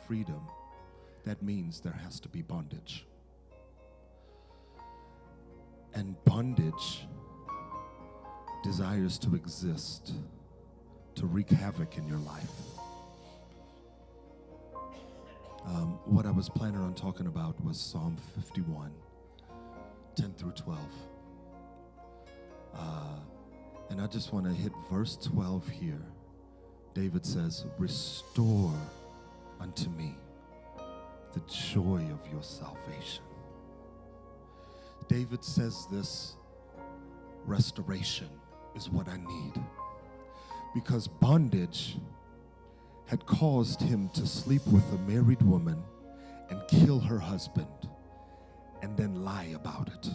freedom, that means there has to be bondage. And bondage desires to exist, to wreak havoc in your life. What I was planning on talking about was Psalm 51, 10 through 12. And I just want to hit verse 12 here. David says, "Restore unto me the joy of your salvation." David says this restoration is what I need, because bondage had caused him to sleep with a married woman and kill her husband and then lie about it.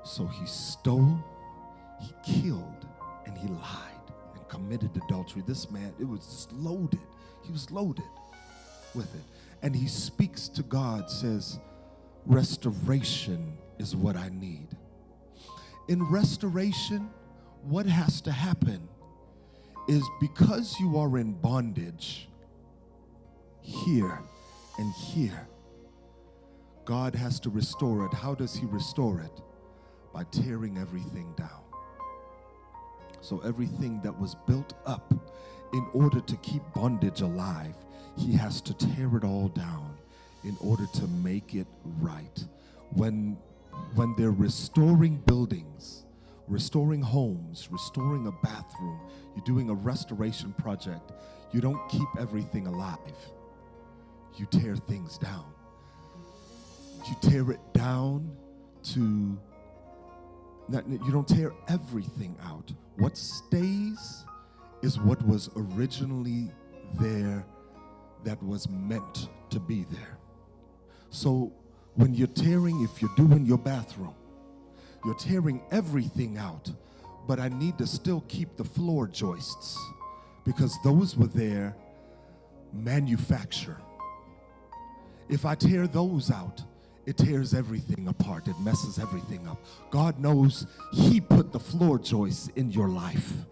So he stole, he killed, and he lied and committed adultery. This man, it was just loaded. He was loaded with it. And he speaks to God, says, restoration is what I need. In restoration, what has to happen is, because you are in bondage here and here, God has to restore it. How does he restore it? By tearing everything down. So everything that was built up in order to keep bondage alive, he has to tear it all down in order to make it right. When they're restoring buildings, restoring homes, restoring a bathroom, you're doing a restoration project, you don't keep everything alive. You tear things down. You tear it down to, you don't tear everything out. What stays is what was originally there, that was meant to be there. So when you're tearing, if you're doing your bathroom, you're tearing everything out, but I need to still keep the floor joists, because those were there manufacture. If I tear those out, it tears everything apart. It messes everything up. God knows he put the floor joists in your life.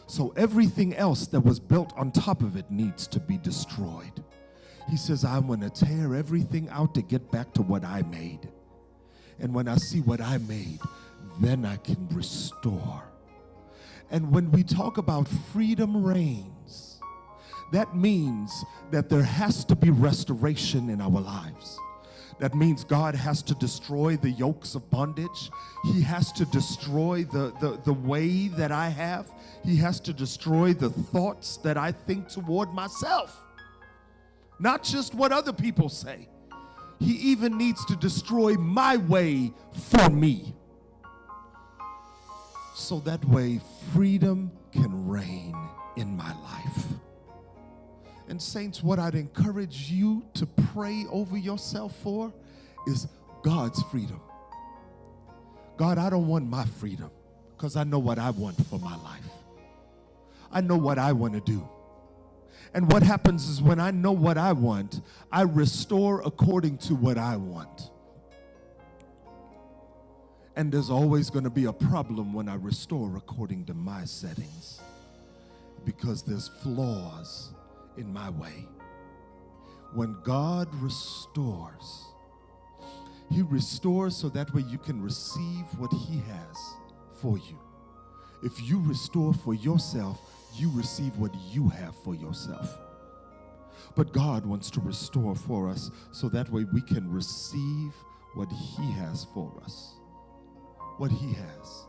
So everything else that was built on top of it needs to be destroyed. He says, I'm going to tear everything out to get back to what I made. And when I see what I made, then I can restore. And when we talk about freedom reigns, that means that there has to be restoration in our lives. That means God has to destroy the yokes of bondage. He has to destroy the way that I have. He has to destroy the thoughts that I think toward myself. Not just what other people say. He even needs to destroy my way for me. So that way freedom can reign in my life. And saints, what I'd encourage you to pray over yourself for is God's freedom. God, I don't want my freedom, because I know what I want for my life. I know what I want to do. And what happens is, when I know what I want, I restore according to what I want. And there's always going to be a problem when I restore according to my settings, because there's flaws in my way. When God restores, he restores so that way you can receive what he has for you. If you restore for yourself, you receive what you have for yourself. But God wants to restore for us so that way we can receive what he has for us. What he has.